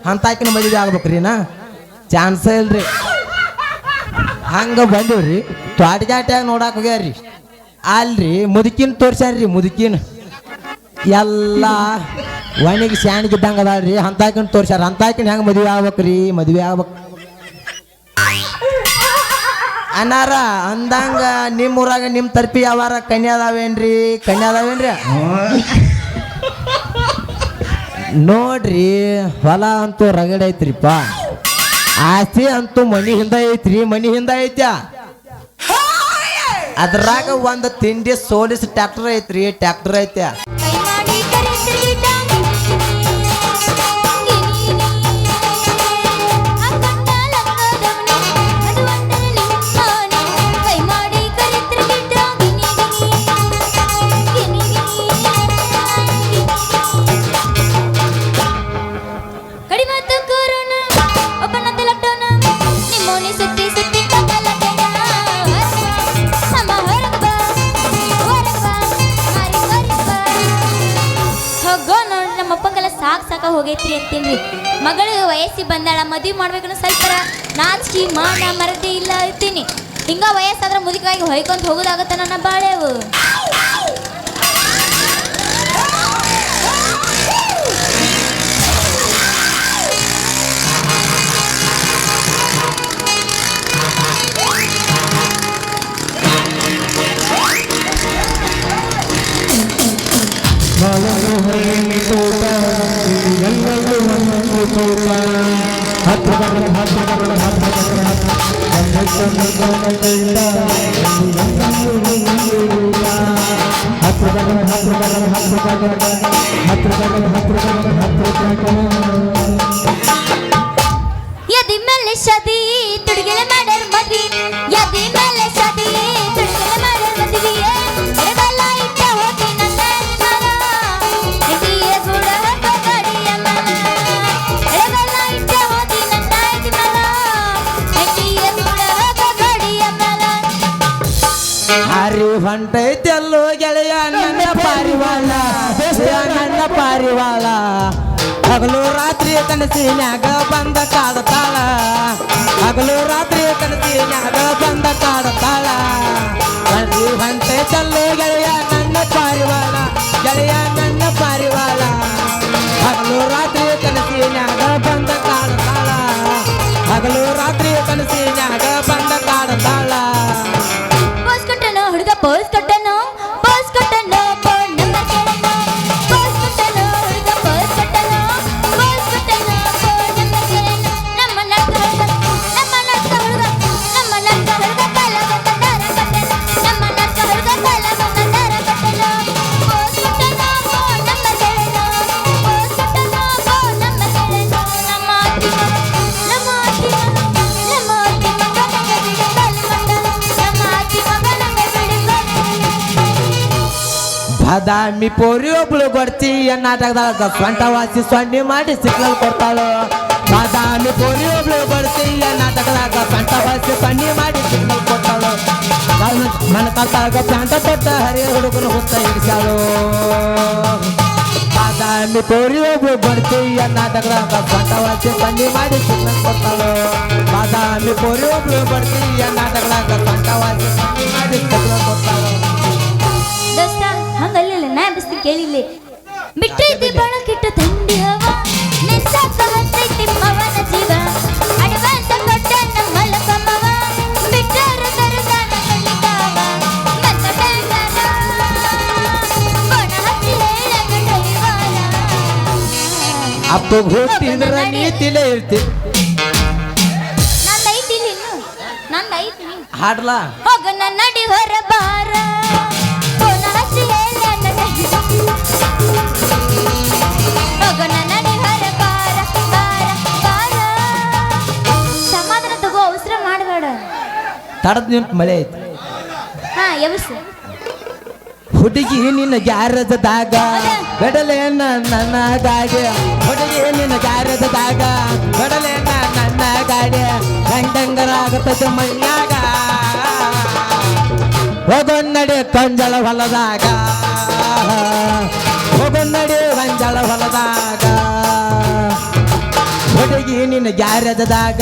ಅಂತಾಕಿನ ಮದುವೆ ಆಗ್ಬೇಕ್ರಿ ನಾ ಚಾನ್ಸ ಇಲ್ರಿ ಹಂಗ ಬಂದಿವ್ರಿ ತ್ವಾಟಗಾಟ್ಯಾಗ ನೋಡಾಕ ಹೋಗ್ಯಾರ್ರಿ ಅಲ್ರಿ ಮುದುಕಿನ ತೋರ್ಸ್ಯಾರ್ರಿ ಮುದುಕಿನ ಎಲ್ಲ ಒಣಗಿ ಸ್ಯಾಣಿಗಿದ್ದಂಗ ಅದಾಳ್ರಿ ಅಂತಾಕಿನ ತೋರ್ಸ್ಯಾರ ಅಂತಾಕಿನ ಹೆಂಗ ಮದುವೆ ಆಗ್ಬೇಕ್ರಿ ಮದುವೆ ಆಗ್ಬೇಕು ಅನ್ನಾರ ಅಂದಂಗ ನಿಮ್ಮೂರಾಗ ನಿಮ್ಮ ತರ್ಪಿ ಯಾವಾರ ಕನ್ಯಾದಾವೇನ್ರಿ ನೋಡ್ರಿ ಹೊಲ ಅಂತೂ ರಗಡ ಐತ್ರಿಪ್ಪ ಆಸ್ತಿ ಅಂತೂ ಮನಿ ಹಿಂದ ಐತ್ಯ ಅದ್ರಾಗ ಒಂದು ತಿಂಡಿ ಸೋಲಿಸ್ ಟ್ರ್ಯಾಕ್ಟರ್ ಐತ್ಯ ಹೋಗೈತ್ರಿ ಅಂತೀನ್ರಿ ಮಗಳು ವಯಸ್ಸಿ ಬಂದಾಳ ಮದುವೆ ಮಾಡ್ಬೇಕನ್ನ ಸ್ವಲ್ಪ ನಾಚಿಕೆ ಮಾನ ಮರದಿ ಇಲ್ಲ ಇರ್ತೀನಿ ಹಿಂಗ ವಯಸ್ಸಾದ್ರೆ ಮುದುಕಾಗಿ ಹೊಯ್ಕೊಂತ ಹೋಗೋದಾಗತ್ತ ನನ್ನ ಬಾಳೆವು ಯದಿ ಮೇಲೆ ಶದಿ ತುಡುಗೆಲೆ ಮಾಡ್ಯಾರ ಮದ್ವಿ ಯದಿ ಮೇಲೆ ಶದಿ ತುಡುಗೆಲೆ ಮಾಡ್ಯಾರ ಮದ್ವಿ ಎಡಬಲ ಇಟ್ಟ ಹೋಗಿ ನನ್ನ ಮನ ಇಂಡಿಯ ಗುಡ ಗಡಿಯ ಮನ ಎಡಬಲ ಇಟ್ಟ ಹೋಗಿ ನನ್ನ ಮನ ಇಂಡಿಯ ಗುಡ ಗಡಿಯ ಮನ ಹಾರಿ ಹೊಂಟೈತೆಲ್ಲೋ ಗೆಳೆಯ ನನ್ನ ಪಾರಿವಾಳ ಹಗಲು ರಾತ್ರಿ ಕನಸಿನ್ಯಾಗ ಬಂದ ಕಾಡತಾಳ ಹಾರಿ ಹೊಂಟೈತೆಲ್ಲೋ ಗೆಳೆಯ ನನ್ನ ಪಾರಿವಾಳ ಹಗಲು ರಾತ್ರಿ ಕನಸಿನ್ಯಾಗ ಬಂದ ಕಾಡತಾಳ ಪೋಸ್ ಕೊಟ್ಟನೋ ಹುಡುಗ ಪೋಸ್ ಕೊಟ್ಟನೋ ಫೋನ್ ನಂಬರ್ ಕೇಳನೋ ಪೋಸ್ ಕೊಟ್ಟನೋ ಹುಡುಗ ಪೋಸ್ ಕೊಟ್ಟನೋ ಫೋನ್ ನಂಬರ್ ಕೇಳನೋ ನಮ್ಮ ನಕ್ಕ ಹುಡುಗ ಕಾಲ ಬಂದಾರ ಕಟ್ಟನ ನಮ್ಮ ನಕ್ಕ ಹುಡುಗ ಕಾಲ ಬಂದಾರ ಕಟ್ಟನ ಪೋಸ್ ಕೊಟ್ಟನೋ ಫೋನ್ ನಂಬರ್ ಕೇಳನೋ ಫೋನ್ ನಂಬರ್ ಕೇಳನೋ ನಮ್ಮ ಅತ್ತಿ ಮಗನಿಗೆ ಬಿಡು ಬಲ್ ನಮ್ಮ ಅತ್ತಿ ಮಗನಿಗೆ ಬಿಡು ಬಾದಾಮಿ ಪೋರಿ ಒಬ್ಳು ಗೊಡ್ತಿ ನಾಟಕದಾಗ ಸ್ವಂಟವಾಸಿ ಸೊನ್ನೆ ಮಾಡಿ ಸಿಗ್ನಲ್ ಕೊಡ್ತಾಳು ಬಾದಾಮಿ ಪೋರಿ ಒಬ್ಳು ಗೊಡ್ತಿ ನಾಟಕದಾಗ ಸ್ವಂಟವಾಸಿ ಸೊನ್ನೆ ಮಾಡಿ ಸಿಗ್ನಲ್ ಕೊಡ್ತಾಳು ಮನ ಕಲ್ತಾಗ ಪ್ಯಾಂಟ ತೊಟ್ಟ ಹರಿಯ ಹುಡುಗನು ಹುತ್ತ ಹಿಡಿಸಾಳು ಬಾದಾಮಿ ಪೋರಿ ಒಬ್ಳು ಗೊಡ್ತಿ ನಾಟಕದಾಗ ಸ್ವಂಟವಾಸಿ ಸೊನ್ನೆ ಮಾಡಿ ಸಿಗ್ನಲ್ ಕೊಡ್ತಾಳು ಬಾದಾಮಿ ಪೋರಿ ಒಬ್ಳು ಗೊಡ್ತಿ ನಾಟಕದಾಗ ಸ್ವಂಟವಾಸಿ ಸೊನ್ನೆ ಮಾಡಿ ಸಿಗ್ನಲ್ ಕೊಡ್ತಾಳು ದೋಸ್ತ ಹಂಗಲ್ಲ ನಾ ಬಿಸ್ತಿ ಕೇಳಿಲ್ಲ ಬಿಟ್ಟೈತಿ ಬಳಕಿಟ್ಟ ತಂಡಿ ಹವ ನಿಸ್ಸಾಕ ಹತ್ತೈತಿ ಮವನ ಜೀವ ಅಡ್ವಾನ್ಸ್ ಕೊಟ್ಟ ನಮ್ಮ ಮಲಕಮ್ಮವ ಬಿಟ್ಟರ ಕರದಾನ ಕಳ್ಳಿಕಾವ ನನ್ನ ಬೆಂಗನ ಬೋಣ ಹಚ್ಚಿ ಹೇಳಕ ಡ್ರೈವರ ಅಪ್ಪ ಹುಟ್ಟಿದ್ರ ನೀತಿಲೇ ಇರ್ತಿ ನಂದೈತಿ ಇನ್ನು ನಂದೈತಿ ಹಾಡ್ಲಾ ಹೋಗ ನನ್ನ ನಡಿ ಹೊರ ಬಾರ ಬೋಣ ಹಚ್ಚಿ ಹೇಳಕ ಹೋಗ ನನ್ನ ನಡಿ ಹೊರ ಬಾರ ಸಮಾಧಾನ ತಗೋ ಅವಸರ ಮಾಡಬೇಡ ತಡದ್ ನಿಂತ ಮಳೆ ಐತಿ ಹಾ ಎವಸು ಹುಡುಗಿ ನಿನ್ನ ಗ್ಯಾರಜದಾಗ ಬೆಡಲೇನ ನನ್ನ ಗಾಡಿ ಹುಡುಗಿ ನಿನ್ನ ಗ್ಯಾರಜದಾಗ ಬೆಡಲೇನ ನನ್ನ ಗಾಡಿ ಗಂಡಂಗರಾಗತದೆ ಮಣ್ಣಾಗ ಹೋಗೊನ್ನಡೆ ಕಂಜಳ ಹೊಲದಾಗ ಹೋಗೊನ್ನಡೆ ಕಂಜಳ ಹೊಲದಾಗ ಹುಡುಗಿ ನಿನ್ನ ಗ್ಯಾರೇಜದಾಗ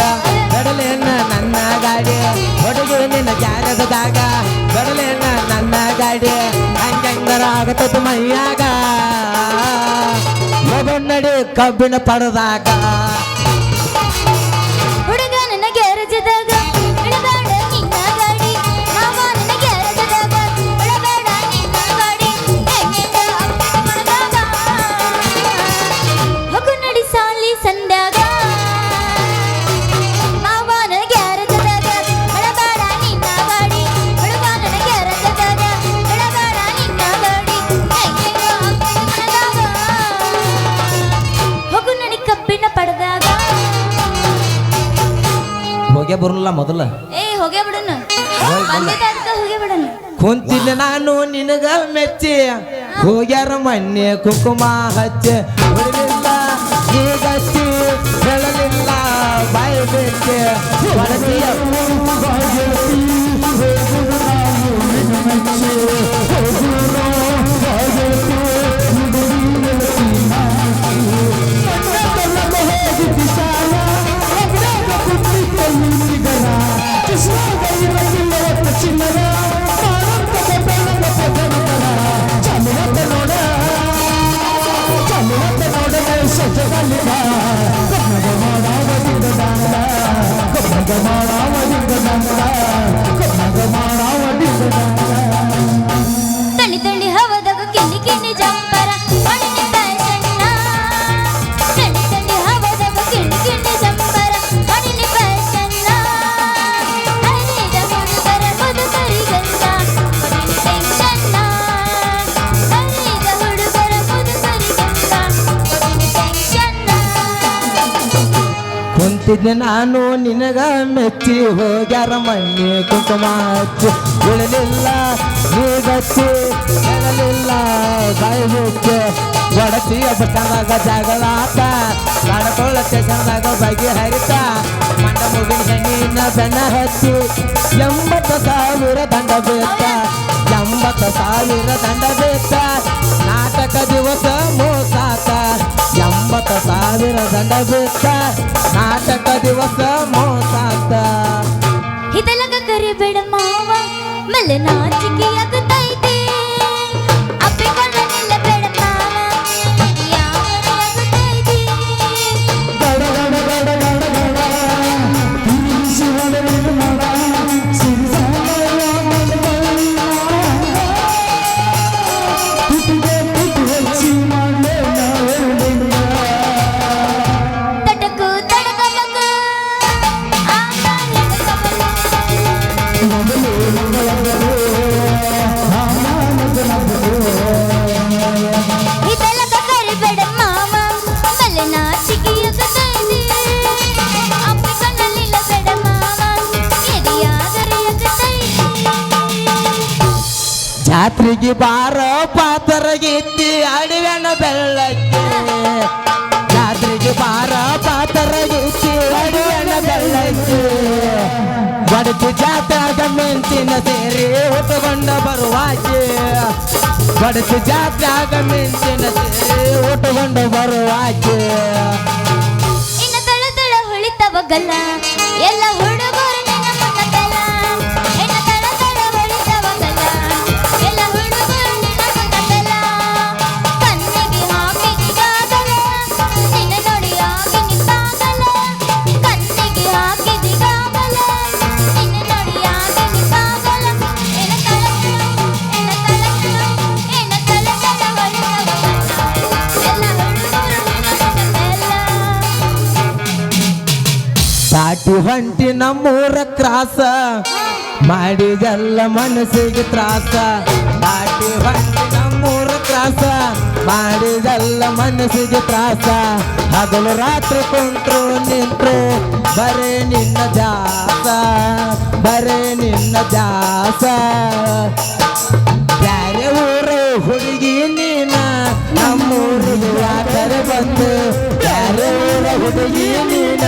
ಗಡಲೇನ ನನ್ನ ಗಾಡಿ ಹುಡುಗಿ ನಿನ್ನ ಗ್ಯಾರೇಜದಾಗ ಗಡಲೇನ ನನ್ನ ಗಾಡಿ ಹಂಗಂಗರ ಆಗತ್ತ ಮೈಯಾಗ ನಡಿ ಕಬ್ಬಿನ ಪಡದಾಗ ಹುಡುಗ ನನ್ನ ಗ್ಯಾರೇಜದಾಗ ಇಳಬೇಡ ನಿನ್ನ ಗಾಡಿ ಮಾವ ನನ್ನ ಗ್ಯಾರೇಜದಾಗ ಇಳಬೇಡ ನಿನ್ನ ಗಾಡಿ ಹೆಂಗೆಂಗ ಮನದಾಗ ಹೋಗು ನಡಿ ಸಾಲಿ ಸಂದ್ಯಾಗ ಮಾವ ನನ್ನ ಗ್ಯಾರೇಜದಾಗ ಇಳಬೇಡ ನಿನ್ನ ಗಾಡಿ ಹುಡುಗ ನನ್ನ ಗ್ಯಾರೇಜದಾಗ ಇಳಬೇಡ ನಿನ್ನ ಗಾಡಿ ಹೆಂಗೆಂಗ ಮನದಾಗ ಹೋಗು ನಡಿ ಕಬ್ಬಿನ ಪಡೆದಾಗ ಹೋಗೇ ಬರಲ್ಲ ಮೊದಲ ಹೋಗೇ ಬಿಡೋಣ ಹೋಗೇ ಬಿಡೋಣ ಕುಂತಿಲ್ಲ ನಾನು ನಿನಗ ಮೆಚ್ಚಿ ಹೋಗ್ಯಾರ ಮೊನ್ನೆ ಕುಂಕುಮ ಹಚ್ಚಿ ಹೊಡಲಿಲ್ಲ ಈಗಚ್ಚಿ ಹೇಳಲಿಲ್ಲ ಬಾಯಿ ಬೆಚ್ಚಿ ಒಳಗೆಯ ತಳಿ ತಳಿ ಹವದಾಗ ಕಿನ್ನಿ ಕಿನ್ನಿ ಜಂಪರ ಮಣ್ಣಿನ ಫ್ಯಾಷನ್ನ ತಳಿ ತಳಿ ಹವದಾಗ ಕಿನ್ನಿ ಕಿನ್ನಿ ಜಂಪರ ಮಣ್ಣಿನ ಫ್ಯಾಷನ್ನ ಹರಿದ ಹುಡುಗರ ಮುದುಕರಿಗಲ್ಲ ಮಣ್ಣಿನ ಟೆನ್ಷನ್ನ ಹರಿದ ಹುಡುಗರ ಮುದುಕರಿಗಲ್ಲ ಮಣ್ಣಿನ ಟೆನ್ಷನ್ನ ಕುಂತಿದ್ದೆ ನಾನು ನಿನಗ ಮೆಚ್ಚಿ ಹೋಗ್ಯಾರ ಮಣ್ಣಿ ಕುಂಕುಮ ಹಚ್ಚಿ ಉಳಲಿಲ್ಲ ನೀಗಚ್ಚಿ ಹೇಳಲಿಲ್ಲ ಬಾಯಿ ಮುಚ್ಚಿ ಒಡತಿ ಬಟ್ಟದಾಗ ಜಗಳಾತ ಕಡ್ಕೊಳ್ಳ ಸ್ಟೇಷನ್ದಾಗ ಬಗೆ ಹರಿತ ಮಂಡ ಮುಗಿನ ಹೆಣ್ಣಿನ ಬೆನ್ನ ಹಚ್ಚಿ 80,000 ದಂಡ ಬೇಕ 80,000 ದಂಡ ಬೇಕ ನಾಟಕ ದಿವಸ ಮೋಸಾತ 80,000 ದಂಡ ಬೇಕ ನಾಟಕ ದಿವಸ ಮೋಸಾತ ಇದಲಗ ಕರಿಬೇಡ ಮಾವ ಮಲೆ ನಾಚಿಕೆ ಆಗುತ್ತೈತೆ ಅಪ್ಪಿಕೊಳ್ಳಲಿಲ್ಲ ಬೇಡ ಮಾವ ಯಾವ ಆಗುತ್ತೈತೆ ತಟಕು ತಡಕಮಕ ಆಗ ಇದೆಲ್ಲ ಕರಿಬೇಡ ಮಾವ ಮಲೆ ನಾಚಿಕೆ ಆಗುತ್ತೈತೆ ಅಪ್ಪಿಕೊಳ್ಳಲಿಲ್ಲ ಬೇಡ ಮಾವ ಎದೆಯಾದರೆ ಆಗುತ್ತೈತೆ ಜಾತ್ರೆಗೆ ಬಾರ ಪಾತರಗಿತ್ತಿ ಅಡವ್ಯಾನ ಬೆಳ್ಳಕ್ಕೆ ಜಾತ್ರೆಗೆ ಬಾರ ಪಾತರಗಿತ್ತಿ ಅಡವ್ಯಾನ ಬೆಳ್ಳಕ್ಕೆ ಬಡತಿ ಜಾತ್ರೆಗ ಮೆಂಚಿನ ಸೇರಿ ಉಟ್ಟುಕೊಂಡ ಬರುವಾಕೆ ಬಡತಿ ಜಾತ್ರೆಗ ಮೆಂಚಿನ ಸೇರಿ ಉಟ್ಟುಕೊಂಡ ಬರುವಾಕೆ ಇನ್ನ ತಳ ತಳ ಹೊಳಿತವಗಲ್ಲ ಎಲ್ಲ ಹುಡುಗರು ನಿನ್ನ ಮುನ್ನದಲ್ಲ ಇನ್ನ ತಳ ತಳ ಹೊಳಿತವಗಲ್ಲ ಎಲ್ಲ ಹುಡುಗರು ನಿನ್ನ ಮುನ್ನದಲ್ಲ ಕಣ್ಣಿಗೆ ಹಾಕಿದಿಗಾಗಲ್ಲ ನಿನ್ನ ನೋಡಿ ಆಗಿ ನಿಂತಾಗಲ್ಲ ಕಣ್ಣಿಗೆ ಹಾಕಿದಿಗಾಗಲ್ಲ ನಿನ್ನ ನೋಡಿ ಆಗಿ ನಿಂತಾಗಲ್ಲ ಇನ್ನ ತಳ ತಳ ಹೊಳಿತವಗಲ್ಲ ಎಲ್ಲ ಹುಡುಗರು ನಿನ್ನ ಮುನ್ನದಲ್ಲ ಸಾಟಿ ಹೊಂಟಿ ನಮ್ಮೂರ ಕ್ರಾಸ ಮಾಡಿದೆಲ್ಲ ಮನಸ್ಸಿಗೆ ತ್ರಾಸ ಸಾಟಿ ಹೊಂಟಿ ನಮ್ಮೂರ ಕ್ರಾಸ ಮಾಡಿದೆಲ್ಲ ಮನಸ್ಸಿಗೆ ತ್ರಾಸ ಹಗಲು ರಾತ್ರಿ ಕುಂಟ್ರು ನಿಂತ್ರು ಬರೇ ನಿನ್ನ ದಾಸ ಬರೇ ನಿನ್ನ ದಾಸ ಬ್ಯಾರೆ ಊರು ಹುಡುಗಿ ನೀನ ನಮ್ಮೂರಿಗೆ ಯಾಕರೆ ಬಂದು ಬ್ಯಾರೆ ಊರ ಹುಡುಗಿ ನೀನ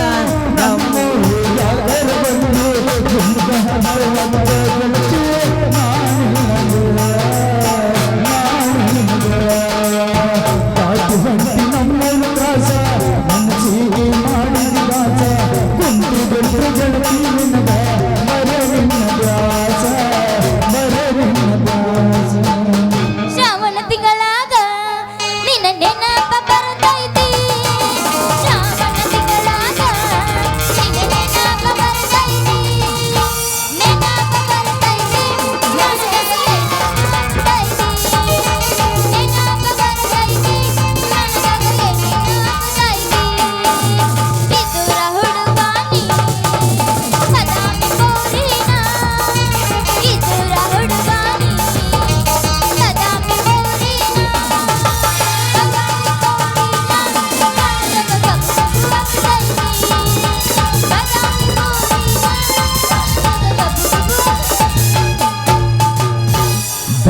ನಮ್ಮೂರಿಗೆ ಯಾಕರೆ ಬಂದು ನಮ್ಮೂರ ತ್ರಾಸ ಮನಸ್ಸಿಗೆ ಮಾಡಿದ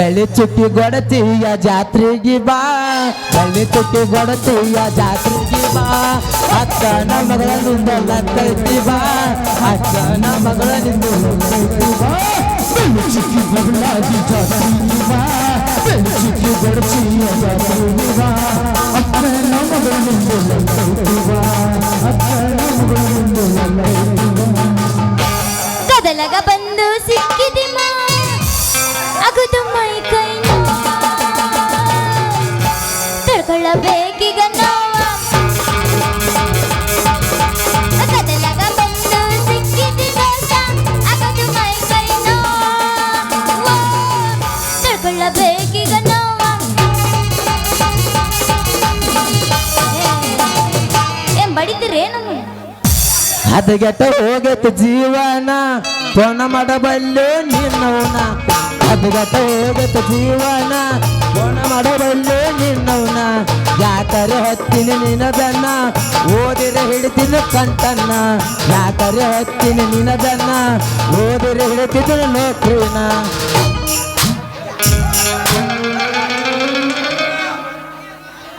ಬೆಳ್ಳಿ ಚುಕ್ಕಿ ಗೊಡತಿಯ ಜಾತ್ರೆಗೆ ಬಾ ಬೆಳ್ಳಿ ಚುಕ್ಕಿ ಗೊಡತಿಯ ಜಾತ್ರೆಗೆ ಬಾ ಅಕ್ಕನ ಮಗಳ ನಿಂದ ಲಕ್ಕೈತಿ ಬಾ ಅಕ್ಕನ ಮಗಳ ನಿಂದ ಲಕ್ಕೈತಿ ಬಾ ಬೆಳ್ಳಿ ಚುಕ್ಕಿ ಬದಲಾಗಿ ಜಾತ್ರೆಗೆ ಬಾ ಬೆಳ್ಳಿ ಚುಕ್ಕಿ ಗೊಡತಿಯ ಜಾತ್ರೆಗೆ ಬಾ ಅಕ್ಕನ ಮಗಳ ನಿಂದ ಲಕ್ಕೈತಿ ಬಾ ಅಕ್ಕನ ಮಗಳ ನಿಂದ ಲಕ್ಕೈತಿ ಬಾ ಕದಲಗ ಬಂದು ಸಿಕ್ಕಿದಿಮ ಅಗದು ಮೈ ಕೈ ತಡ್ಕೊಳ್ಳಬೇಕೀಗ ನೋವ ಕದಲಗ ಬಂದು ಸಿಕ್ಕಿದಿಮ ಅಗದು ಮೈ ಕೈ ನೋವ ತಡ್ಕೊಳ್ಳಬೇಕೀಗ ನೋವ ಏನ್ ಬಡಿತೀರೇ ನಮ್ಮ ಹದಗೆಟ್ಟ ಹೋಗೈತಿ ಜೀವನ ತೋಣ ಮಾಡಬಲ್ಲೆ ನಿನ್ನವನ ಹದಗೆಟ್ಟ ಹೋಗೈತಿ ಜೀವನ ತೋಣ ಮಾಡಬಲ್ಲೆ ನಿನ್ನವನ ಯಾಕರೆ ಹತ್ತಿನ ನಿನದನ್ನ ಓದಿರೆ ಹಿಡಿತಿನ ಕಂಟನ್ನ ಯಾಕರೆ ಹತ್ತಿನ ನಿನದನ್ನ ಓದಿರೆ ಹಿಡಿತಿನ ನೌಕರಿನ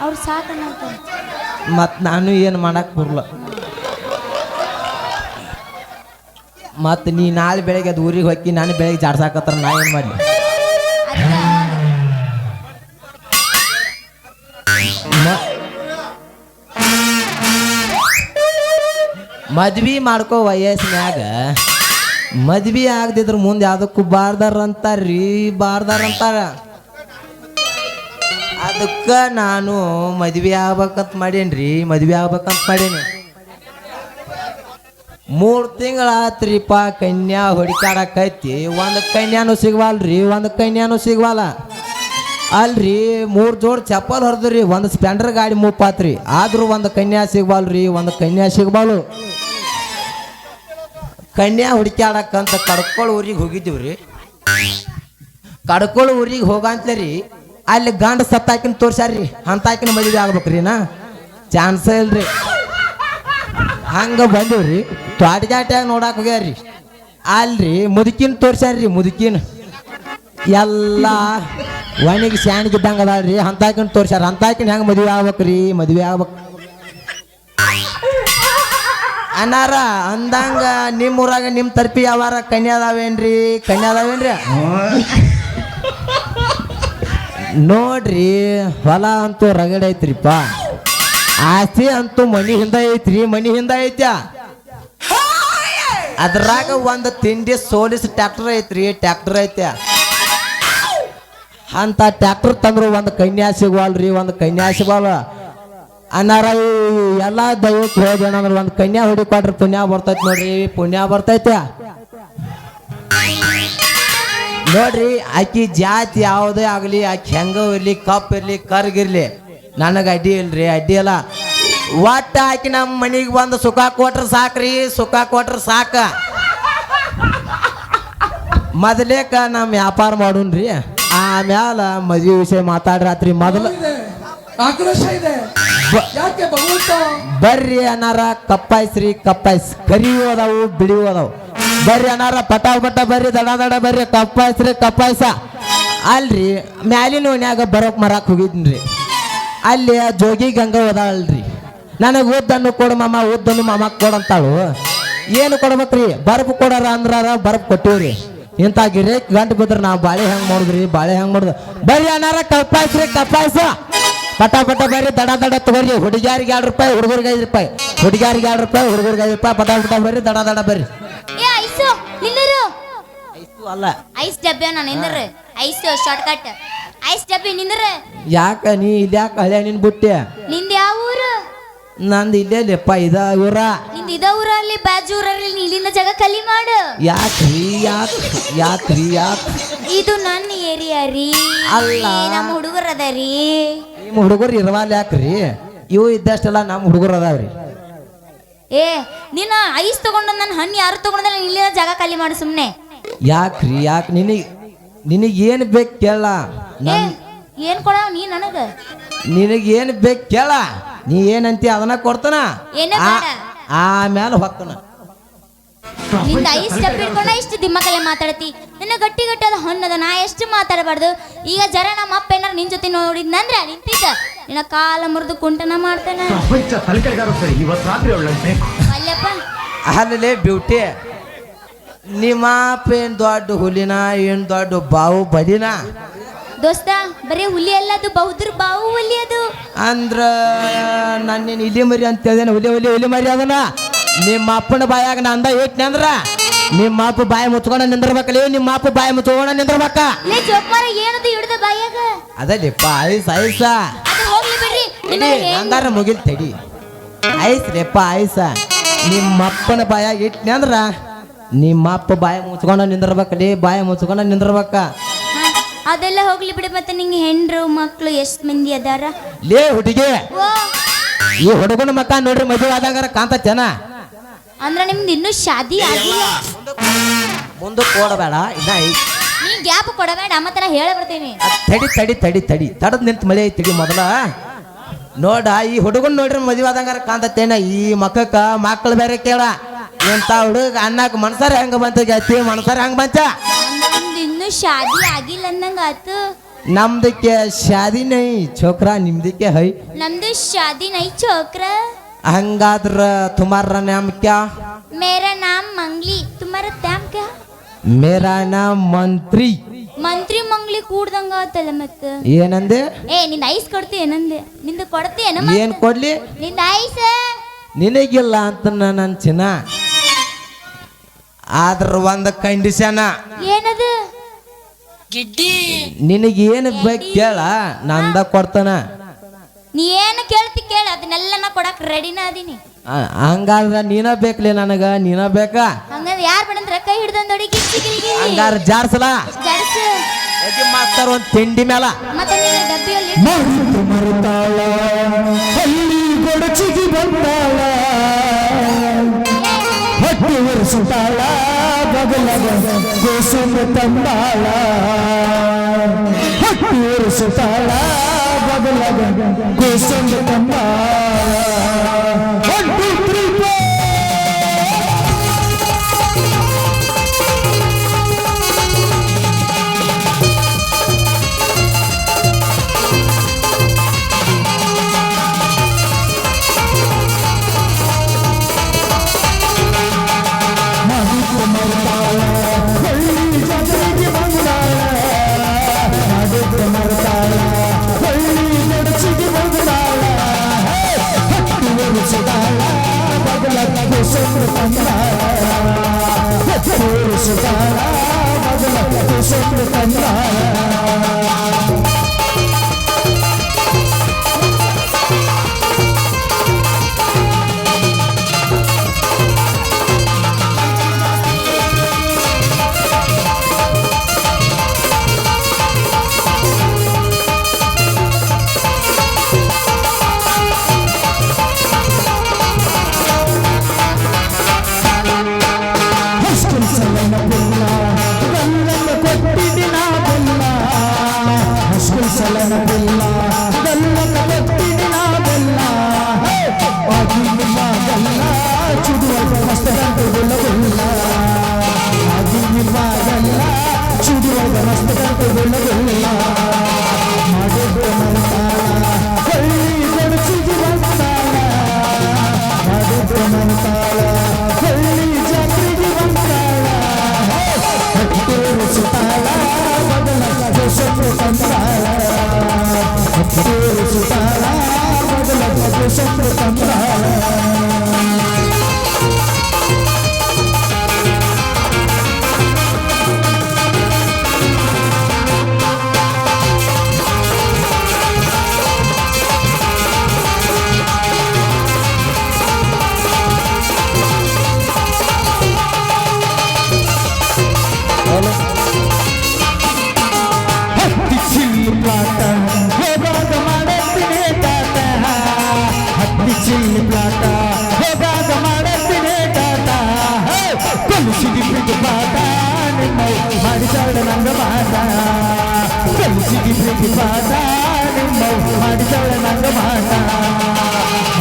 ಅವ್ರು ಸಾಕಣ್ಣ ಮತ್ ನಾನು ಏನು ಮಾಡಕ್ ಬರಲ್ಲ ಮತ್ತು ನೀ ನಾಳೆ ಬೆಳಗ್ಗೆ ಅದು ಊರಿಗೆ ಹೋಗಿ ನಾನು ಬೆಳಗ್ಗೆ ಜಾಡ್ಸಾಕತ್ತಾರ ನಾ ಏನು ಮಾಡಲಿ ಮದ್ವಿ ಮಾಡ್ಕೋ ವಯಸ್ಸಿನ್ಯಾಗ ಮದ್ವಿ ಆಗದಿದ್ರ ಮುಂದೆ ಯಾವುದಕ್ಕೂ ಬಾರ್ದಾರಂತಾರ್ರಿ ಬಾರ್ದಾರಂತಾರ ಅದಕ್ಕೆ ನಾನು ಮದ್ವೆ ಆಗ್ಬೇಕಂತ ಮಾಡೇನ್ರಿ ಮದ್ವೆ ಆಗ್ಬೇಕಂತ ಮಾಡೇನಿ 3 ತಿಂಗಳಾತ್ರಿಪ್ಪ ಕನ್ಯಾ ಹೊಡಿಕಾಡಕೈತಿ ಒಂದು ಕನ್ಯಾನು ಸಿಗವಲ್ರಿ ಒಂದು ಕನ್ಯಾನು ಸಿಗವಲ್ಲ ಅಲ್ರಿ 3 ಜೋಡ್ ಚಪ್ಪಲ್ ಹೊರದ್ರಿ ಒಂದು ಸ್ಪ್ಲೆಂಡರ್ ಗಾಡಿ ಮುಪ್ಪಾತ್ರಿ ಆದ್ರೂ ಒಂದು ಕನ್ಯಾ ಸಿಗವಲ್ರಿ ಒಂದು ಕನ್ಯಾ ಸಿಗಬಾಳು ಕನ್ಯಾ ಹುಡುಕ್ಯಾಡಕ್ಕಂತ ಕಡ್ಕೊಳ್ಳೋ ಊರಿಗೆ ಹೋಗಿದ್ದೀವ್ರಿ ಕಡ್ಕೊಳ್ಳೋ ಊರಿಗೆ ಹೋಗಂತರಿ ಅಲ್ಲಿ ಗಂಡ ಸತ್ತಾಕಿನ ತೋರ್ಸ್ಯಾರ್ರಿ ಅಂತಾಕಿನ ಮದುವೆ ಆಗ್ಬೇಕ್ರಿ ನಾ ಚಾನ್ಸ ಇಲ್ರಿ ಹಂಗ ಬಂದಿವ್ರಿ ತ್ವಾಟಜಾಟ್ಯಾಗ ನೋಡಕ್ ಹೋಗ್ಯಾರ್ರಿ ಅಲ್ರಿ ಮುದುಕಿನ ತೋರ್ಸ್ಯಾರ್ರಿ ಮುದುಕಿನ ಎಲ್ಲ ಒಣಗಿ ಸ್ಯಾಣಿಗಿದ್ದಂಗ ಅದಾಳ್ರಿ ಅಂತಾಕಿನ ತೋರ್ಸ್ಯಾರ ಅಂತಾಕಿನ ಹೆಂಗ ಮದುವೆ ಆಗ್ಬೇಕ್ರಿ ಮದುವೆ ಆಗ್ಬೇಕು ಅನ್ನಾರ ಅಂದಂಗ ನಿಮ್ಮ ಊರಾಗ ನಿಮ್ಮ ತರ್ಪಿ ಯಾವಾರ ಕನ್ಯಾದಾವೇನ್ರಿ ಕನ್ಯಾದಾವೇನ್ರಿ ನೋಡ್ರಿ ಹೊಲ ಅಂತೂ ರಗಡ ಐತ್ರಿಪ್ಪ ಆಸ್ತಿ ಅಂತೂ ಮನಿ ಹಿಂದ ಐತ್ರಿ ಮನಿ ಹಿಂದ ಐತ್ಯ ಅದ್ರಾಗ ಒಂದು ತಿಂಡಿ ಸೋಲಿಸ್ ಟ್ರ್ಯಾಕ್ಟರ್ ಐತ್ರಿ ಟ್ರ್ಯಾಕ್ಟರ್ ಐತ್ಯ ಅಂತ ಟ್ರ್ಯಾಕ್ಟರ್ ತಂದ್ರು ಒಂದು ಕನ್ಯಾ ಸಿಗವಲ್ರಿ ಒಂದು ಕನ್ಯಾ ಸಿಗವಲ್ಲ ಅನ್ನಾರ ಎಲ್ಲ ದೈವಕ್ಕೆ ಹೋದೇನಂದ್ರೆ ಒಂದು ಕನ್ಯಾ ಹೊಡಿಕೊಟ್ರಿ ಪುಣ್ಯ ಬರ್ತೈತಿ ನೋಡ್ರಿ ಪುಣ್ಯ ಬರ್ತೈತೆ ನೋಡ್ರಿ ಆಕಿ ಜಾತಿ ಯಾವುದೇ ಆಗಲಿ ಆಕಿ ಹೆಂಗ ಇರ್ಲಿ ಕಪ್ ಇರ್ಲಿ ಕರ್ಗಿರ್ಲಿ ನನಗೆ ಅಡ್ಡಿ ಇಲ್ರಿ ಅಡ್ಡಿ ಅಲ್ಲ ಒಟ್ಟ ಆಕಿ ನಮ್ಮ ಮನೆಗೆ ಬಂದು ಸುಖ ಕೊಟ್ರ ಸಾಕ್ರಿ ಸುಖ ಕೊಟ್ರ ಸಾಕ ಮೊದಲೇಕ ನಮ್ಮ ವ್ಯಾಪಾರ ಮಾಡೋಣ್ರಿ ಆಮ್ಯಾಲ ಮದ್ವೆ ವಿಷಯ ಮಾತಾಡ್ರಾತ್ರಿ ಮೊದಲು ಆಕ್ರೋಶ ಇದೆ ಯಾಕೆ ಭಗವಂತ ಬರ್ರಿ ಅನಾರ ಕಪ್ಪಾಯ್ಸ್ರಿ ಕಪ್ಪಾಯ್ಸ್ ಕರಿ ಹೋದವು ಬಿಳಿ ಹೋದವು ಬರ್ರಿ ಅನಾರ ಪಟ ಪಟ ಬರ್ರಿ ದಡ ದಡ ಬರ್ರಿ ಕಪ್ಪಾಯ್ಸ್ರಿ ಕಪ್ಪಾಯ್ಸ ಅಲ್ರಿ ಮ್ಯಾಲಿನ ಓಣ್ಯಾಗ ಬರೋಕ್ ಮರಾಕ್ ಹೋಗಿದ್ನ್ರಿ ಅಲ್ಲಿ ಜೋಗಿ ಗಂಗಾ ಹೋದಾಳ್ರಿ ನನಗೆ ಉದ್ದನ್ನು ಕೊಡು ಮಾಮ ಉದ್ದನ್ನು ಮಾಮ ಕೊಡಂತಾಳು ಏನು ಕೊಡ್ಬೇಕ್ರಿ ಬರ್ಫ್ ಕೊಡಾರ ಅಂದ್ರ ಬರ್ಫ್ ಕೊಟ್ಟಿವ್ರಿ ಇಂಥ ಗಿರೇಕ್ ಗಂಟು ಬಿದ್ರೆ ನಾವು ಬಾಳೆ ಹೆಂಗ್ ಮಾಡಿದ್ರಿ ಬಾಳೆ ಹೆಂಗ್ ಮಾಡುದು ಬರ್ರಿ ಅನಾರ ಕಪ್ಪಾಯ್ಸ್ರಿ ಕಪ್ಪಾಯ್ಸ ಪಟ ಪಟ ಬರ್ರಿ ದಡ ದಡ ತಗೋರಿ ಹುಡುಗಿಯಾರಿಗೆ 2 ರೂಪಾಯಿ ಹುಡುಗರಿಗೆ 5 ರೂಪಾಯಿ ಹುಡುಗಿಯಾರಿಗೆ 2 ರೂಪಾಯಿ ಹುಡುಗರಿಗೆ 5 ರೂಪಾಯಿ ಪಟ ಪಟ ಬರ್ರಿ ದಡ ದಡ ಬರ್ರಿ ಏ ಐಸು ನಿಲ್ಲರು ಐಸು ಅಲ್ಲ ಐಸ್ ಡಬ್ಬೆ ನಾನು ನಿಂದ್ರ ಐಸು ಶಾರ್ಟ್ ಕಟ್ ಐಸ್ ಡಬ್ಬೆ ನಿಂದ್ರ ಯಾಕ ನೀ ಇದ್ಯಾಕ ಹಳೆ ನಿನ್ ಬುಟ್ಟೆ ನಿಂದ ಯಾವ ಊರು ನಂದು ಇಲ್ಲೇ ಲೆಪ್ಪ ಇದ ಇವ್ರ ನಿಂದ ಇದ ಊರಲ್ಲಿ ಬಾಜು ಊರಲ್ಲಿ ನೀ ಇಲ್ಲಿಂದ ಜಾಗ ಖಾಲಿ ಮಾಡು ಯಾಕ್ರಿ ಯಾಕ್ರಿ ಇದು ನನ್ನ ಏರಿಯಾ ರೀ ಅಲ್ಲ. ನಮ್ಮ ಹುಡುಗರ ಅದ ರೀ ನಿಮ್ಮ ಹುಡುಗರು ಇರವಾಲ್ ಯಾಕ್ರಿ ಇವು ಇದ್ದಷ್ಟೆಲ್ಲ ನಮ್ಮ ಹುಡುಗರು ಅದಾವ್ರಿ ಏ ನೀನು ಐಸ್ ತಗೊಂಡ ನನ್ನ ಹಣ್ಣು ಯಾರು ತಗೊಂಡಲ್ಲ ಇಲ್ಲಿಂದ ಜಾಗ ಖಾಲಿ ಮಾಡು ಸುಮ್ನೆ ಯಾಕ್ರಿ ಯಾಕೆ ನಿನಗೆ ಏನು ಬೇಕು ಕೇಳ ಏ ಏನ್ ಕೊಡ ನೀ ನನಗ ನಿನಗೆ ಏನು ಬೇಕು ಕೇಳ ನೀ ಏನಂತಿ ಅದನ್ನ ಕೊಡ್ತಾನ ಏನ ಬೇಡ. ಆಮೇಲೆ ಹೊಕ್ಕನ ನಿಂದ ಇಷ್ಟ ಬಿಡ್ಕೊಂಡ ಇಷ್ಟು ದಿಮ್ಮಕಲೆ ಮಾತಾಡ್ತಿ ನಿನ್ನ ಗಟ್ಟಿ ಗಟ್ಟದ ಹೊನ್ನದ ನಾ ಎಷ್ಟು ಮಾತಾಡಬಾರ್ದು ಈಗ ಜರ ನಮ್ಮ ಅಪ್ಪ ಏನಾರ ನಿನ್ ಜೊತೆ ನೋಡಿದ್ನಂದ್ರ ನಿಂತಿದ್ದ ನಿನ್ನ ಕಾಲ ಮುರಿದು ಕುಂಟನ ಮಾಡ್ತಾನ ಅಲ್ಲಪ್ಪ ಅಲ್ಲೇ ಬ್ಯೂಟಿ ನಿಮ್ಮ ಅಪ್ಪ ಏನ್ ದೊಡ್ಡ ಹುಲಿನ ಏನ್ ದೊಡ್ಡ ಬಾವು ಬಲಿನ ದೋಸ್ತ ಬರೀ ಹುಲಿ ಅಲ್ಲ ಅದು ಬೌದ್ರ ಬಾವು ಹುಲಿ ಅದು ಅಂದ್ರ ನಾನೇನು ಇಲ್ಲಿ ಮರಿ ಅಂತ ಹೇಳ್ದೇನೆ ಹುಲಿ ಹುಲಿ ಹುಲಿ ಮರಿ ಅದನ್ನ ನಿಮ್ಮ ಅಪ್ಪನ ಬಾಯಾಗ ನಾ ಅಂದ ಇಟ್ನೆ ಅಂದ್ರ ನಿಮ್ಮ ಅಪ್ಪ ಬಾಯಿ ಮುಚ್ಕೊಂಡ ನಿಂದಿರ್ಬೇಕಲ್ಲಿ ನಿಮ್ಮ ಅಪ್ಪ ಬಾಯಿ ಮುಚ್ಕೊಂಡ ನಿಂದಿರ್ಬೇಕ ಲೇ ಜೋಕ್ಮಾರ ಏನದು ಹಿಡ್ದ ಬಾಯಾಗ ಅದಲ್ಲಿಪ್ಪ ಐಸ್ ಐಸ ಅದು ಹೋಗ್ಲಿ ಬಿಡ್ರಿ ನಿಮಗೆ ಅಂದಾರ ಮುಗಿಲ್ ತಡಿ ಐಸ್ ಲೆಪ್ಪ ಐಸ ನಿಮ್ಮ ಅಪ್ಪನ ಬಾಯಾಗ ಇಟ್ನೆ ಅಂದ್ರ ನಿಮ್ಮ ಅಪ್ಪ ಬಾಯಿ ಮುಚ್ಕೊಂಡ ನಿಂದಿರ್ಬೇಕಲ್ಲಿ ಬಾಯಿ ಮುಚ್ಕೊಂಡ ನಿಂದಿರ್ಬೇಕ ಅದೆಲ್ಲ ಹೋಗ್ಲಿ ಬಿಡು ಮತ್ತೆ ನಿಂಗೆ ಹೆಂಡ್ರು ಮಕ್ಳು ಎಷ್ಟ್ ಮಂದಿ ಅದಾರ ಲೇ ಹುಡುಗಿ ಓ ಈ ಹುಡುಗನ ಮಕ್ಕ ನೋಡ್ರಿ ಮದುವೆ ಆದಂಗಾರ ಕಾಂತ ಜನ ಅಂದ್ರ ನಿಮ್ದು ಇನ್ನೂ ಶಾದಿ ಆಗಿಲ್ಲ ಮುಂದಕ್ಕೆ ಓಡಬೇಡ ಇನ್ನ ಐತಿ ನೀ ಗ್ಯಾಪ್ ಕೊಡಬೇಡ ಮತ್ತೆ ನಾ ಹೇಳ ಬರ್ತೀನಿ ತಡಿ ತಡಿ ತಡಿ ತಡಿ ತಡದ್ ನಿಂತ ಮಳೆ ಐತಿ ಮೊದಲ ನೋಡ ಈ ಹುಡುಗನ್ ನೋಡ್ರಿ ಮದುವೆ ಆದಂಗಾರ ಕಾಂತತ್ತೇನ ಈ ಮಕ್ಕಕ್ಕ ಮಕ್ಕಳು ಬೇರೆ ಕೇಳ ಎಂತ ಹುಡುಗ ಅನ್ನಕ್ ಮನ್ಸಾರ ಹೆಂಗ ಬಂತ ಜಾತಿ ಮನ್ಸಾರ ಹೆಂಗ ಬಂತ ನಿಮ್ದು ಇನ್ನೂ ಶಾದಿ ಆಗಿಲ್ಲ ಅಂದಂಗ ಆತು ನಮ್ದಕ್ಕೆ ಶಾದಿ ನೈ ಛೋಕ್ರಾ ನಿಮ್ದಕ್ಕೆ ಹೈ ನಮ್ದು ಶಾದಿ ನೈ ಚೋಕ್ರ ಹಂಗಾದ್ರ ತುಮಾರ ನಾಮ್ ಕ್ಯಾ ಮೇರಾ ನಾಮ್ ಮಂಗ್ಲಿ ತುಮಾರ ತ್ಯಾಮ್ ಕ್ಯಾ ಮೇರಾ ನಾಮ್ ಮಂತ್ರಿ ಮಂತ್ರಿ ಮಂಗ್ಲಿ ಕೂಡ್ದಂಗ ಆತಲ್ಲ ಮತ್ತ ಏನಂದೆ ಏ ನಿಂದ ಐಸ್ ಕೊಡ್ತಿ ಏನಂದೆ ನಿಂದ ಕೊಡ್ತಿ ಏನ ಏನ್ ಕೊಡ್ಲಿ ನಿಂದ ಐಸ್ ನಿನಗಿಲ್ಲ ಅಂತ ನನ್ ಚಿನ್ನ ಆದ್ರ ಒಂದ್ ಕಂಡೀಷನ್ ಏನದು ನಿನಗೇನು ಬೇಕು ಕೇಳ ನಂದ ಕೊಡ್ತಾನ ನೀ ಏನು ಕೇಳ್ತಿ ಕೇಳ ಅದನ್ನೆಲ್ಲ ನಾ ಕೊಡಕ್ ರೆಡಿನ ಅದೀನಿ ಹಂಗಾದ್ರ ನೀನ ಬೇಕ್ಲಿ ನನಗ ನೀನ ಬೇಕಾ ಹಂಗಂದ್ರೆ ಯಾರ್ ಬೇಡಂದ್ರ ಕೈ ಹಿಡ್ದಂದೊಡಿ ಗಿಚ್ಚಿ ಹಂಗಾರ ಜಾರ್ಸಲ ಜಡ್ಸು ಹೋಗಿ ಮಾಸ್ತಾರ ಒಂದ್ ತಿಂಡಿ ಮೇಲ ಮತ್ತೆ ನೀನು ಡಬ್ಬಿಯಲ್ಲಿ ಗೊಡಚಿಗೆ ಬಂದಾಳ ಹೊಟ್ಟೆ ಒರೆಸುತ್ತಾಳ ಬಗಲಗ ಗೋಸುಮ ತಂದಾಳ ಹೊಟ್ಟೆ ಒರೆಸುತ್ತಾಳ ಬಗಲಗ ಗೋಸುಮ ತಂದಾಳ 1 2 3 4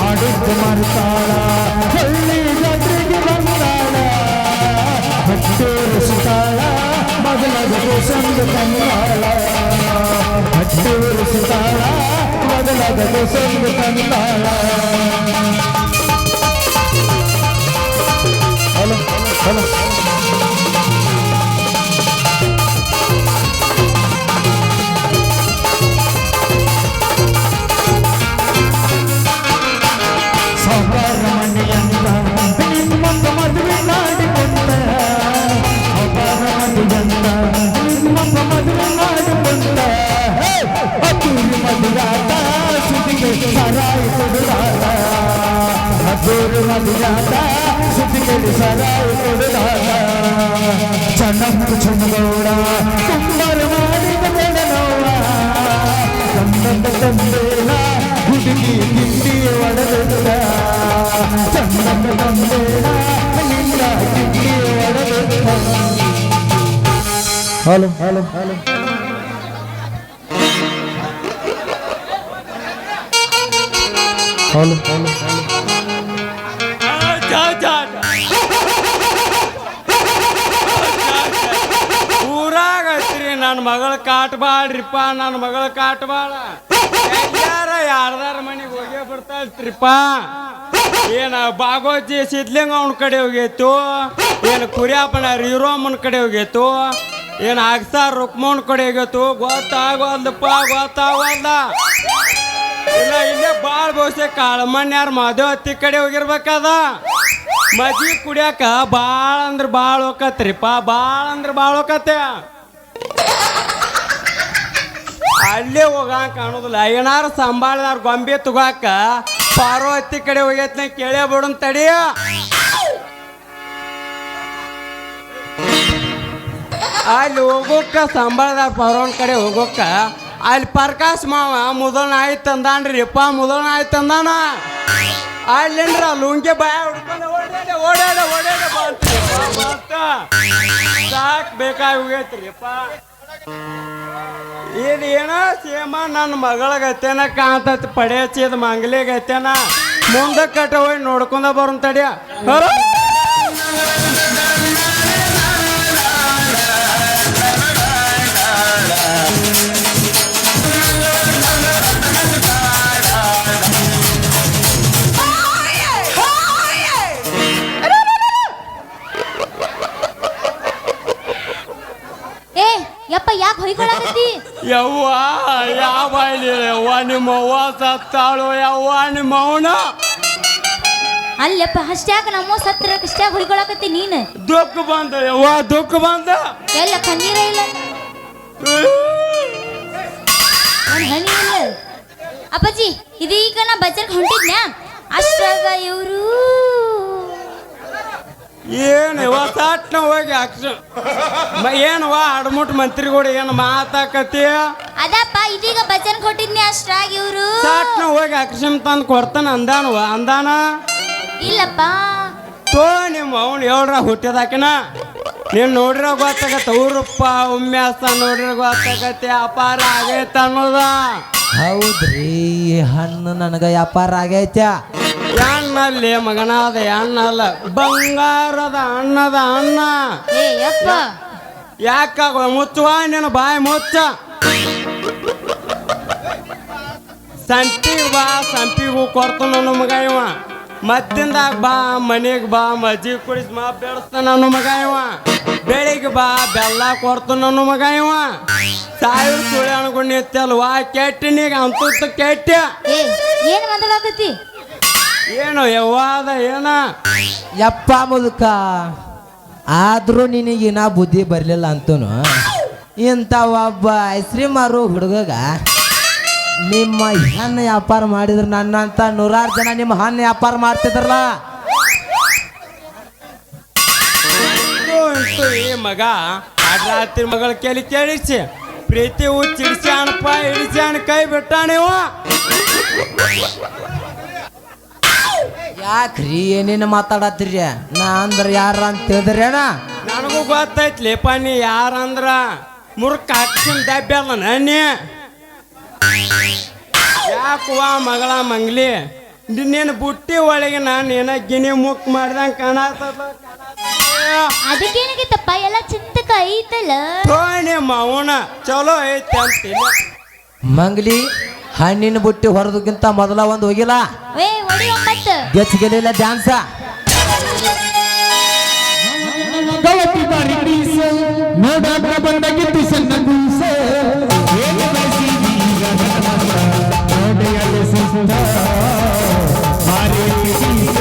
ಮಾಡಿದ ಮರ್ತಾಳ ಹಳ್ಳಿ ಜಾತ್ರೆಗೆ ಬಂದಾಳ ಕೂಸಂದು ಕಂದಾಳ ಹಟ್ಟಿ ಉರಿಸುತ್ತಾಳ ಬಗಲಗ ಕೂಸಂದು ಕಂದಾಳ ಹಲೋ ಹಲೋ ಸಾಕಾರ ಮನೆಯಂತ ನಿಮ್ಮಂತ ಮದುವೆ ಮಾಡಿಕೊಂಡ ಅಪಾರ ಮನೆಯಂತ ನಿಮ್ಮಂತ ಮದುವೆ ಮಾಡಿಕೊಂಡ ಅದ್ದೂರಿ ಮದುರಾಟ ಸುದ್ದಿಗೆ ಸರಾಯಿ ಕೊಡುದಾಟ ಅದ್ದೂರಿ ಮದುರಾಟ ಸುದ್ದಿಗೆ ಸರಾಯಿ ಕೊಡುದಾಟ ಚನ್ನಪ್ಪ ಚನ್ನಗೌಡ ಕುಂಬಾರ ಮಾಡಿದ ಬೆಳನವ್ವ ಚಂದದ ತಂದೇಳ ಹುಡುಗಿ ಗಿಂಡಿ ಒಡದ ಚಂದದ ತಂದೇಳ ನಿನ್ನ ಗಿಂಡಿ ಒಡದ hello hello hello hello hello ಊರಾಗ ಐತ್ರಿ ನನ್ನ ಮಗಳ ಕಾಟ್ಬಾಳ್ರಿಪ್ಪ ನನ್ನ ಮಗಳ ಕಾಟ್ಬಾಳ ಯಾರ್ದಾರ ಮನೆಗೆ ಹೋಗೇ ಬಿಡ್ತಾಳ್ರಿಪ್ಪ ಏನ ಬಾಗೋಜಿ ಸಿದ್ಲಿಂಗ ಅವನ ಕಡೆ ಹೋಗೈತು ಏನು ಕುರಿಯಪ್ಪನ ರೀರೋಮನ್ ಕಡೆ ಹೋಗೈತು ಏನು ಅಗ್ಸಾರ್ ರುಕ್ಮೋನ್ ಕಡೆ ಹೋಗೈತು ಗೊತ್ತಾಗೋದಪ್ಪ ಗೊತ್ತಾಗೋದ ಇಲ್ಲ ಇಲ್ಲೇ ಬಾಳ್ ಬಹುಶಃ ಕಾಳಮಣ್ಯಾರ ಮಾಧವತ್ತಿ ಕಡೆ ಹೋಗಿರ್ಬೇಕದ ಮಜ್ಜಿ ಕುಡಿಯಾಕ ಭಾಳ ಅಂದ್ರೆ ಭಾಳ ಹೋಗತ್ರಿಪ್ಪ ಭಾಳ ಅಂದ್ರೆ ಭಾಳ ಹೋಗತ್ತೆ ಅಲ್ಲೇ ಹೋಗಾಕ ಕಾಣೋದಿಲ್ಲ ಏನಾರ ಸಂಭಾಳದಾರ ಗೊಂಬೆ ತಗೋಕ ಪಾರ್ವತಿ ಕಡೆ ಹೋಗೈತ್ನ ಕೇಳೇ ಬಿಡೋನ್ ತಡಿಯ ಅಲ್ಲಿ ಹೋಗೋಕ ಸಂಭಾಳದಾರ ಪಾರ್ವನ್ ಕಡೆ ಹೋಗೋಕ ಅಲ್ಲಿ ಪ್ರಕಾಶ್ ಮಾವ ಮುದಲ್ ನಾಯಿ ತಂದಾನ್ರಿಪ್ಪ ಮುದಲ್ ನಾಯಿ ತಂದಾನ ಅಲ್ಲೇನ್ರ ಲುಂಗಿ ಬಾಯ ಹುಡ್ಕೊಂಡು ಓಡಾಡ ಓಡಾಡ ಓಡಾಡ ಬಂತ ಸಾಕ್ ಬೇಕಾಗಿ ಹೋಗೈತ್ರಿಪ್ಪ ಇದೇನೋ ಸೇಮ ನನ್ನ ಮಗಳಗತ್ತೇನ ಕಾಂತತಿ ಪಡೆ ಹಚ್ಚಿದ ಮಂಗಲಿಗತ್ತೇನ ಮುಂದೆ ಕಟ್ಟ ಹೋಗಿ ನೋಡ್ಕೊಂಡ ಬರೋನ್ ತಡಿಯ ಏ ಯಪ್ಪ ಯಾಕೆ ಹೊಯ್ಕೊಳಕತ್ತಿ ಯವ್ವ ಯಾವ ಯವ್ವ ನಿಮ್ಮ ಅವ್ವ ಸತ್ತಾಳು ಯವ್ವ ನಿಮ್ಮ ಅವನ ಅಲ್ಲಪ್ಪ ಅಷ್ಟ್ಯಾಕ ನಮ್ಮ ಸತ್ರ ಅಷ್ಟ್ಯಾಕ ಹೊಯ್ಕೊಳಕತ್ತಿ ನೀನು ದುಃಖ ಬಂದ ಯವ್ವ ದುಃಖ ಬಂದ ಎಲ್ಲ ಕಣ್ಣೀರ ಇಲ್ಲ ಒಂದ್ ಹನಿ ಇಲ್ಲ ಅಪ್ಪಾಜಿ ಇದೀಗ ನಾ ಬಜಾರ್ಗೆ ಹೊಂಟಿದ್ನ್ಯಾ ಅಷ್ಟ್ರಾಗ ಇವರು ಏನು ಯವ್ವ ಸಾಟ್ನ ಹೋಗಿ ಏನವ್ವ ಅಡ್ಮುಟ್ ಮಂತ್ರಿಗಳು ಏನು ಮಾತಾಕತಿ ಅದಪ್ಪ ಇದೀಗ ಬಜಾರ್ಗೆ ಹೊಂಟಿದ್ನಿ ಅಷ್ಟ್ರಾಗ ಇವರು ಸಾಟ್ನ ಹೋಗಿ ಅಕ್ಷಮ್ ತಂದು ಕೊಡ್ತಾನ ಅಂದಾನವ ಅಂದಾನ ಇಲ್ಲಪ್ಪ ತೋ ನಿಮ್ಮ ಅವ್ನು ಹೇಳ್ರ ಹುಟ್ಟಿದಾಕಿನ ನೀನು ನೋಡಿರೋ ಗೊತ್ತಾಗತ್ತೆ ಊರಪ್ಪ ಉಮ್ಮ್ಯಾಸ ನೋಡಿರೋ ಗೊತ್ತಾಗತ್ತೆ ಅಪಾರ ಆಗೈತ ಅನ್ನೋದ ಹೌದ್ರಿ ಹಣ್ಣು ನನಗ ವ್ಯಾಪಾರ ಆಗೈತ ಎಣ್ಣಲ್ಲಿ ಮಗನಾದ ಎಣ್ಣಲ್ಲ ಬಂಗಾರದ ಅನ್ನದ ಅನ್ನ ಏ ಯಪ್ಪ ಯಾಕಾಗ ಮುಚ್ಚುವ ನೀನು ಬಾಯಿ ಮುಚ್ಚ ಸಂಪಿಗೆ ಬಾ ಸಂಪಿಗೂ ಕೊಡ್ತಾನ ನನ್ನ ಮಗ ಇವ ಮತ್ತಿಂದಾಗ ಬಾ ಮನೆಗೆ ಬಾ ಮಜ್ಜಿ ಕುಡಿಸ್ ಮಾ ಬೆಳೆಸ್ತಾನ ನನ್ನ ಮಗ ಇವ ಬೆಳಿಗ್ಗೆ ಬಾ ಬೆಲ್ಲ ಕೊಡ್ತಾನ ನನ್ನ ಮಗ ಇವ ಸಾವಿರ ಸುಳಿ ಅನ್ಕೊಂಡು ನಿತ್ತಲ್ವಾ ಕೆಟ್ಟಿನೀಗ ಅಂತೂ ಕೆಟ್ಟ ಏ ಏನ್ ಮಾತಾಡಕತ್ತಿ ಏನು ಯವ್ವಾದ ಏನ ಯಪ್ಪ ಮುದುಕ ಆದ್ರೂ ನಿನಗಿನ ಬುದ್ಧಿ ಬರಲಿಲ್ಲ ಅಂತನು ಇಂಥ ಒಬ್ಬ ಐಸ್ಕ್ರೀಮಾರು ಹುಡುಗಗ ನಿಮ್ಮ ಹಣ್ಣು ವ್ಯಾಪಾರ ಮಾಡಿದ್ರು ನನ್ನಂತ 100 ಜನ ನಿಮ್ಮ ಹಣ್ಣು ವ್ಯಾಪಾರ ಮಾಡ್ತಿದ್ರಲ್ಲ ಈ ಮಗ ರಾತ್ರಿ ಮಗಳ ಕೇಳಿಸಿ ಪ್ರೀತಿ ಚಿಡಿಸಿ ಅಣಪ್ಪ ಇಡಿಸಿ ಅಣ್ಣ ಕೈ ಬಿಟ್ಟ ನೀವು ಯಾಕ್ರಿ ಏನೇನು ಮಾತಾಡತ್ತೀರಿ ನಾ ಅಂದ್ರೆ ಯಾರ ಅಂತ ತಿಳಿದ್ರೇನ ನನಗೂ ಗೊತ್ತೈತ್ಲಿಪ್ಪ ನೀ ಯಾರಂದ್ರ ಮುರ್ಕ ಹಾಕ್ಸಿನ ದಬ್ಬಿ ಅಲ್ಲ ನನ್ನಿ ಯಾಕುವ ಮಗಳ ಮಂಗ್ಲಿ ನೀನು ಬುಟ್ಟಿ ಒಳಗೆ ನಾನು ಏನ ಗಿನಿ ಮುಕ್ ಮಾಡ್ದಂಗ ಕಾಣತ್ತದ ಅದಕ್ಕೇನಾಗಿತ್ತಪ್ಪ ಎಲ್ಲ ಚಿಂತಕ ಐತಲ್ಲ ತೋಣಿ ಮಾವನ ಚಲೋ ಐತೆ ಅಂತಿಲ್ಲ ಮಂಗ್ಲಿ ಹಣ್ಣಿನ ಬುಟ್ಟಿ ಹೊರದಕ್ಕಿಂತ ಮೊದಲ ಒಂದು ಹೋಗಿಲ್ಲ ವೇ ಒಡಿ ಒಂಬತ್ತು ಗೆಚ್ಚಗೆಲಿಲ್ಲ ಡ್ಯಾನ್ಸ ಗವತಿ ಬಾರಿ ಪೀಸ ನೋಡಾದ್ರ ಬಂದಾಗಿತ್ತು ಸಣ್ಣ ಕೂಸ ಏನು ಬಯಸಿದಿ ಈಗ ನೋಡೆಯಲ್ಲಿ ಸುಸ್ತ ಮಾರಿ ಪೀಸ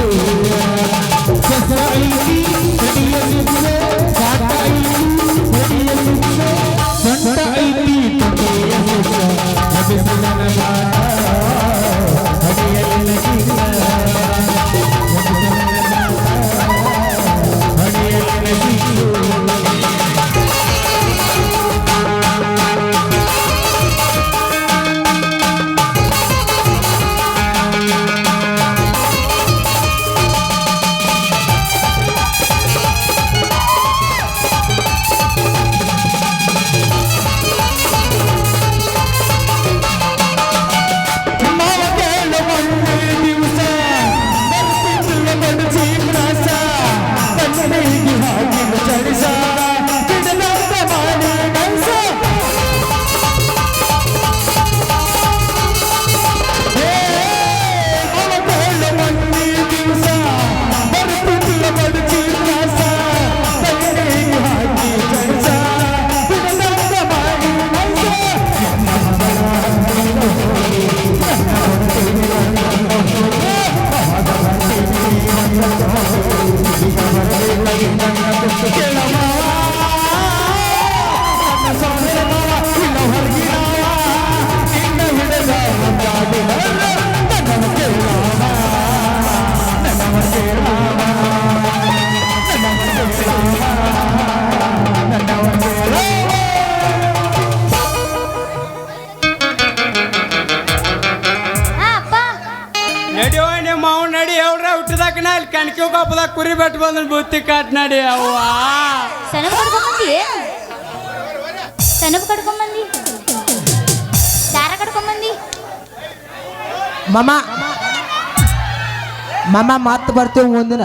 ಸಸ ಐತಿ ಕಡಿಯಲ್ಲಿ ಸಾಕ ಐತಿ ಕಡಿಯಲ್ಲಿ ಸೊಂಟ ಐತಿ ತೊಡೆಯ ಸುತ್ತ ನಬಿಸಿದ ನಗಾಟ ಹಡಿಯಲ್ಲಿ ನಗಿಲ್ಲ ಕಣಕಿ ಕೊಪ್ಪದಾಗ ಕುರಿ ಬೆಟ್ಟು ಬಂದ್ರೆ ಬುತ್ತಿ ಕಾಟ್ ನಡಿ ಅವ್ವ ಸೆಣಬು ಕಡ್ಕೊಂಬಂದಿ ಸೆಣಬು ಕಡ್ಕೊಂಬಂದಿ ದಾರ ಕಡ್ಕೊಂಬಂದಿ ಮಮ್ಮ ಮತ್ತೆ ಬರ್ತೀವಿ ಮುಂದಿನ